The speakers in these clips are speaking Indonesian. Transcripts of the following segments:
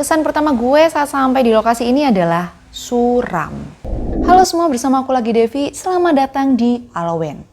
Kesan pertama gue saat sampai di lokasi ini adalah suram. Halo semua, bersama aku lagi Devi. Selamat datang di Halloween.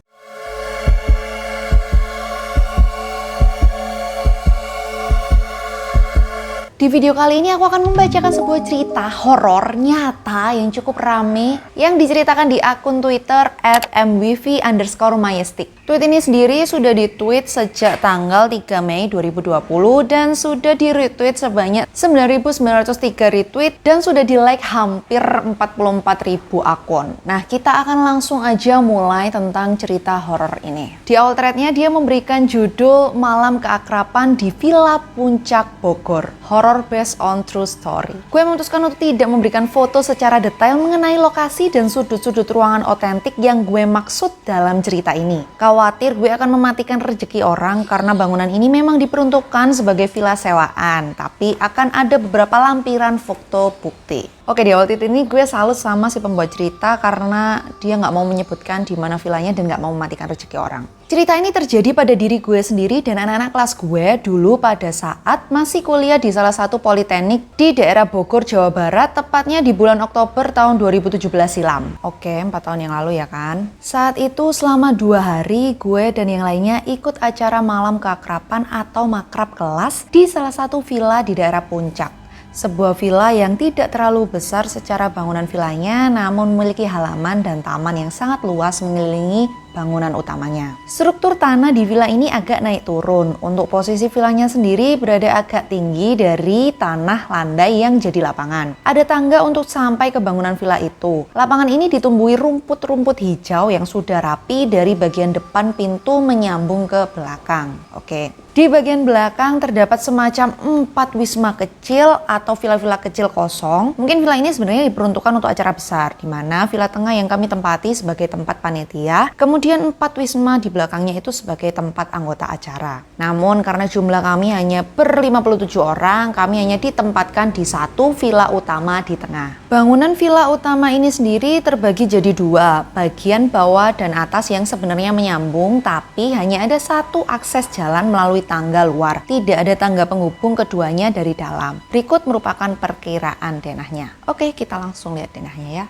Di video kali ini aku akan membacakan sebuah cerita horor nyata yang cukup rame yang diceritakan di akun Twitter @mwv_majestic. Tweet ini sendiri sudah ditweet sejak tanggal 3 Mei 2020 dan sudah di-retweet sebanyak 9.903 retweet dan sudah di-like hampir 44.000 akun. Nah, kita akan langsung aja mulai tentang cerita horor ini. Di awal threadnya dia memberikan judul Malam Keakraban di Villa Puncak Bogor. Horror based on true story. Gue memutuskan untuk tidak memberikan foto secara detail mengenai lokasi dan sudut-sudut ruangan otentik yang gue maksud dalam cerita ini. Khawatir gue akan mematikan rezeki orang karena bangunan ini memang diperuntukkan sebagai villa sewaan, tapi akan ada beberapa lampiran foto bukti. Oke, di awal titik ini gue salut sama si pembuat cerita karena dia nggak mau menyebutkan di mana villanya dan nggak mau mematikan rezeki orang. Cerita ini terjadi pada diri gue sendiri dan anak-anak kelas gue dulu pada saat masih kuliah di salah satu politeknik di daerah Bogor, Jawa Barat, tepatnya di bulan Oktober tahun 2017 silam. Oke, 4 tahun yang lalu ya kan? Saat itu selama 2 hari gue dan yang lainnya ikut acara malam keakraban atau makrab kelas di salah satu villa di daerah Puncak. Sebuah villa yang tidak terlalu besar secara bangunan villanya, namun memiliki halaman dan taman yang sangat luas mengelilingi bangunan utamanya. Struktur tanah di villa ini agak naik turun. Untuk posisi villanya sendiri berada agak tinggi dari tanah landai yang jadi lapangan. Ada tangga untuk sampai ke bangunan villa itu. Lapangan ini ditumbuhi rumput-rumput hijau yang sudah rapi dari bagian depan pintu menyambung ke belakang. Oke. Di bagian belakang terdapat semacam 4 wisma kecil atau villa-villa kecil kosong. Mungkin villa ini sebenarnya diperuntukkan untuk acara besar, di mana villa tengah yang kami tempati sebagai tempat panitia, kemudian 4 wisma di belakangnya itu sebagai tempat anggota acara. Namun karena jumlah kami hanya 57 orang, kami hanya ditempatkan di satu villa utama di tengah. Bangunan villa utama ini sendiri terbagi jadi 2, bagian bawah dan atas yang sebenarnya menyambung, tapi hanya ada satu akses jalan melalui tangga luar. Tidak ada tangga penghubung keduanya dari dalam. Berikut merupakan perkiraan denahnya. Oke, kita langsung lihat denahnya ya.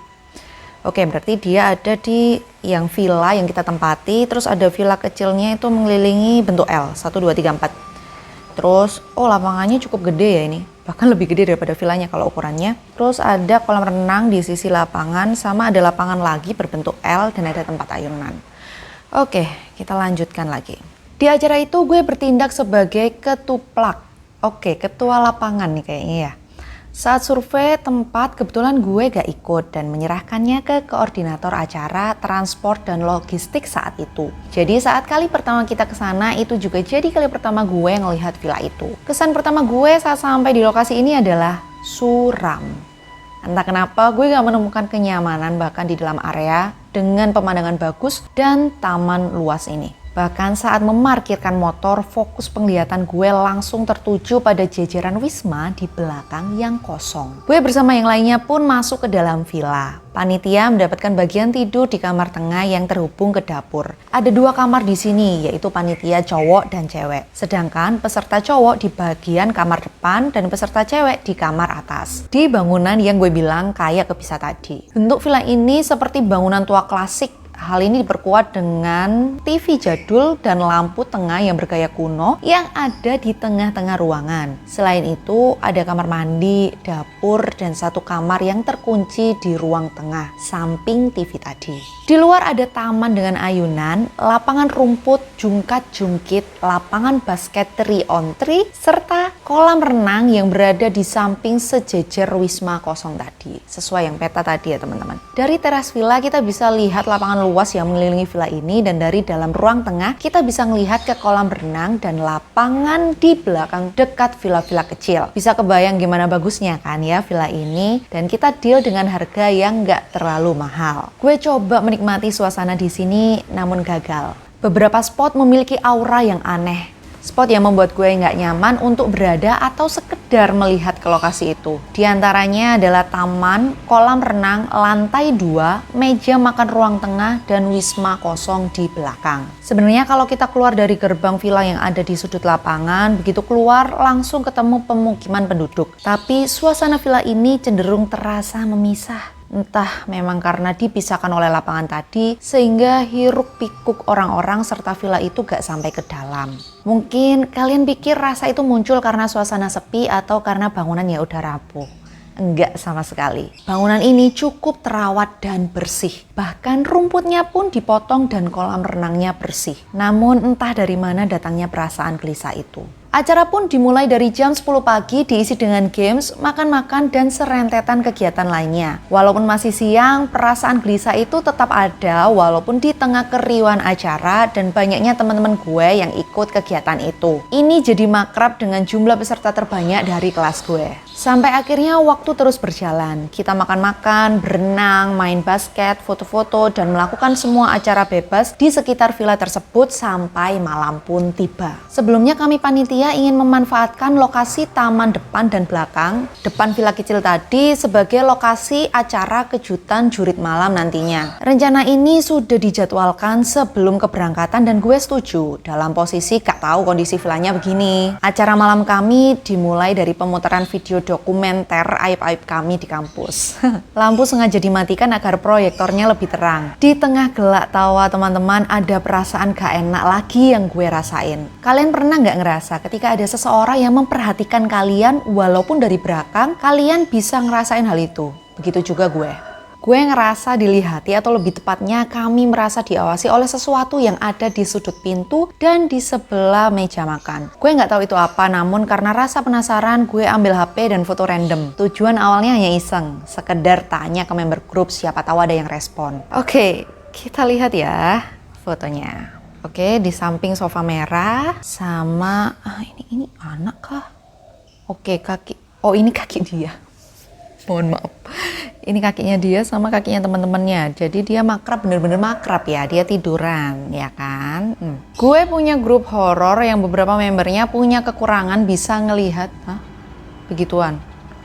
Oke, berarti dia ada di yang villa yang kita tempati, terus ada villa kecilnya itu mengelilingi bentuk L, 1, 2, 3, 4. Terus, lapangannya cukup gede ya ini. Bahkan lebih gede daripada villanya kalau ukurannya. Terus ada kolam renang di sisi lapangan, sama ada lapangan lagi berbentuk L dan ada tempat ayunan. Oke, kita lanjutkan lagi. Di acara itu gue bertindak sebagai ketuplak. Oke, ketua lapangan nih kayaknya ya. Saat survei tempat kebetulan gue gak ikut dan menyerahkannya ke koordinator acara, transport, dan logistik saat itu. Jadi saat kali pertama kita ke sana itu juga jadi kali pertama gue ngelihat villa itu. Kesan pertama gue saat sampai di lokasi ini adalah suram. Entah kenapa gue gak menemukan kenyamanan bahkan di dalam area dengan pemandangan bagus dan taman luas ini. Bahkan saat memarkirkan motor, fokus penglihatan gue langsung tertuju pada jajaran wisma di belakang yang kosong. Gue bersama yang lainnya pun masuk ke dalam villa. Panitia mendapatkan bagian tidur di kamar tengah yang terhubung ke dapur. Ada 2 kamar di sini, yaitu panitia cowok dan cewek. Sedangkan peserta cowok di bagian kamar depan dan peserta cewek di kamar atas. Di bangunan yang gue bilang kayak kepisah tadi. Bentuk villa ini seperti bangunan tua klasik. Hal ini diperkuat dengan TV jadul dan lampu tengah yang bergaya kuno yang ada di tengah-tengah ruangan. Selain itu, ada kamar mandi, dapur, dan satu kamar yang terkunci di ruang tengah, samping TV tadi. Di luar ada taman dengan ayunan, lapangan rumput jungkat-jungkit, lapangan basket 3-on-3, serta kolam renang yang berada di samping sejejer wisma kosong tadi. Sesuai yang peta tadi ya teman-teman. Dari teras villa kita bisa lihat lapangan luas yang mengelilingi villa ini dan dari dalam ruang tengah kita bisa melihat ke kolam renang dan lapangan di belakang dekat villa-villa kecil. Bisa kebayang gimana bagusnya kan ya villa ini dan kita deal dengan harga yang gak terlalu mahal. Gue coba menikmati suasana di sini namun gagal. Beberapa spot memiliki aura yang aneh. Spot yang membuat gue nggak nyaman untuk berada atau sekedar melihat ke lokasi itu. Di antaranya adalah taman, kolam renang, lantai 2, meja makan ruang tengah, dan wisma kosong di belakang. Sebenarnya kalau kita keluar dari gerbang villa yang ada di sudut lapangan, begitu keluar langsung ketemu pemukiman penduduk. Tapi suasana villa ini cenderung terasa memisah. Entah memang karena dipisahkan oleh lapangan tadi, sehingga hiruk pikuk orang-orang serta villa itu gak sampai ke dalam. Mungkin kalian pikir rasa itu muncul karena suasana sepi atau karena bangunan ya udah rapuh. Enggak sama sekali. Bangunan ini cukup terawat dan bersih. Bahkan rumputnya pun dipotong dan kolam renangnya bersih. Namun entah dari mana datangnya perasaan gelisah itu. Acara pun dimulai dari jam 10 pagi diisi dengan games, makan-makan, dan serentetan kegiatan lainnya. Walaupun masih siang, perasaan gelisah itu tetap ada walaupun di tengah keriuhan acara dan banyaknya teman-teman gue yang ikut kegiatan itu. Ini jadi makrab dengan jumlah peserta terbanyak dari kelas gue. Sampai akhirnya waktu terus berjalan. Kita makan-makan, berenang, main basket, foto-foto, dan melakukan semua acara bebas di sekitar villa tersebut sampai malam pun tiba. Sebelumnya kami panitia ingin memanfaatkan lokasi taman depan dan belakang, depan villa kecil tadi sebagai lokasi acara kejutan jurit malam nantinya. Rencana ini sudah dijadwalkan sebelum keberangkatan dan gue setuju dalam posisi gak tahu kondisi villanya begini. Acara malam kami dimulai dari pemutaran video dokumenter aib-aib kami di kampus. Lampu sengaja dimatikan agar proyektornya lebih terang. Di tengah gelak tawa teman-teman ada perasaan gak enak lagi yang gue rasain. Kalian pernah gak ngerasa ketika ada seseorang yang memperhatikan kalian walaupun dari belakang, kalian bisa ngerasain hal itu? Begitu juga gue. Gue ngerasa dilihati atau lebih tepatnya kami merasa diawasi oleh sesuatu yang ada di sudut pintu dan di sebelah meja makan. Gue nggak tahu itu apa, namun karena rasa penasaran gue ambil HP dan foto random. Tujuan awalnya hanya iseng, sekedar tanya ke member grup siapa tahu ada yang respon. Oke, kita lihat ya fotonya. Oke, di samping sofa merah sama ini anak kah? Oke, kaki. Oh, ini kaki dia. Mohon maaf. Ini kakinya dia sama kakinya teman-temannya. Jadi dia makrab, bener-bener makrab ya. Dia tiduran, ya kan? Gue punya grup horor yang beberapa membernya punya kekurangan bisa ngelihat. Hah? Begituan.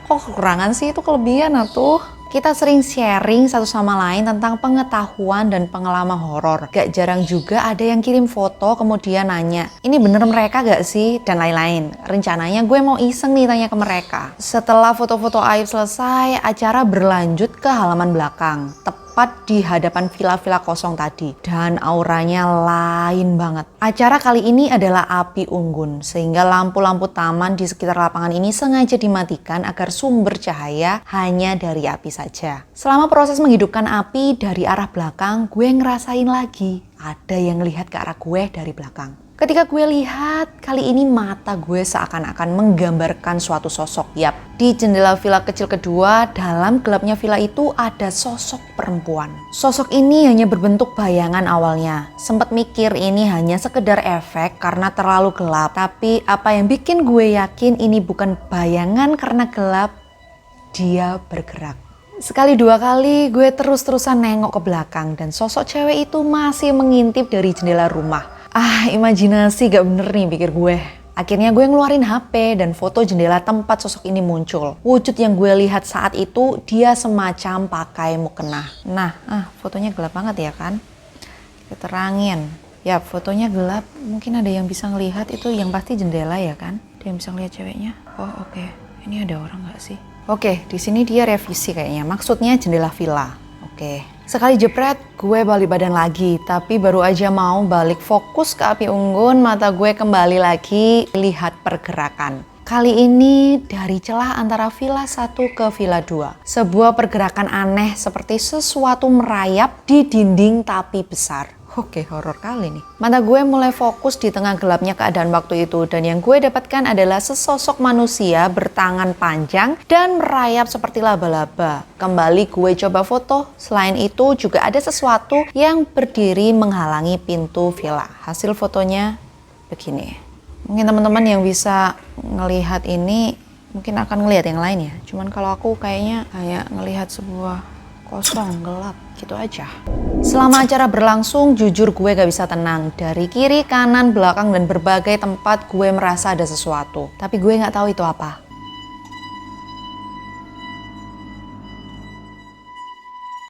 Kok kekurangan sih? Itu kelebihan atuh. Kita sering sharing satu sama lain tentang pengetahuan dan pengalaman horor. Gak jarang juga ada yang kirim foto kemudian nanya, ini bener mereka gak sih? Dan lain-lain. Rencananya gue mau iseng nih tanya ke mereka. Setelah foto-foto aib selesai, acara berlanjut ke halaman belakang. Tepat di hadapan villa-villa kosong tadi. Dan auranya lain banget. Acara kali ini adalah api unggun. Sehingga lampu-lampu taman di sekitar lapangan ini sengaja dimatikan agar sumber cahaya hanya dari api saja. Selama proses menghidupkan api dari arah belakang, gue ngerasain lagi ada yang lihat ke arah gue dari belakang. Ketika gue lihat, kali ini mata gue seakan-akan menggambarkan suatu sosok. Yap, di jendela villa kecil kedua, dalam gelapnya villa itu ada sosok perempuan. Sosok ini hanya berbentuk bayangan awalnya. Sempat mikir ini hanya sekedar efek karena terlalu gelap. Tapi apa yang bikin gue yakin ini bukan bayangan karena gelap, dia bergerak. Sekali dua kali gue terus-terusan nengok ke belakang dan sosok cewek itu masih mengintip dari jendela rumah. Imajinasi gak bener nih pikir gue. Akhirnya gue ngeluarin HP dan foto jendela tempat sosok ini muncul. Wujud yang gue lihat saat itu dia semacam pakai mukena. Nah, fotonya gelap banget ya kan? Kita terangin. Ya, fotonya gelap. Mungkin ada yang bisa ngelihat itu yang pasti jendela ya kan? Ada yang bisa ngelihat ceweknya. Oh, oke. Ini ada orang gak sih? Oke, di sini dia revisi kayaknya. Maksudnya jendela villa. Oke. Sekali jepret, gue balik badan lagi. Tapi baru aja mau balik fokus ke api unggun, mata gue kembali lagi lihat pergerakan. Kali ini dari celah antara villa 1 ke villa 2. Sebuah pergerakan aneh seperti sesuatu merayap di dinding tapi besar. Oke, horor kali nih. Mata gue mulai fokus di tengah gelapnya keadaan waktu itu. Dan yang gue dapatkan adalah sesosok manusia bertangan panjang dan merayap seperti laba-laba. Kembali gue coba foto. Selain itu juga ada sesuatu yang berdiri menghalangi pintu villa. Hasil fotonya begini. Mungkin teman-teman yang bisa ngelihat ini mungkin akan ngelihat yang lain ya. Cuman kalau aku kayaknya kayak ngelihat sebuah kosong, gelap gitu aja. Selama acara berlangsung, jujur gue gak bisa tenang. Dari kiri, kanan, belakang, dan berbagai tempat gue merasa ada sesuatu. Tapi gue gak tahu itu apa.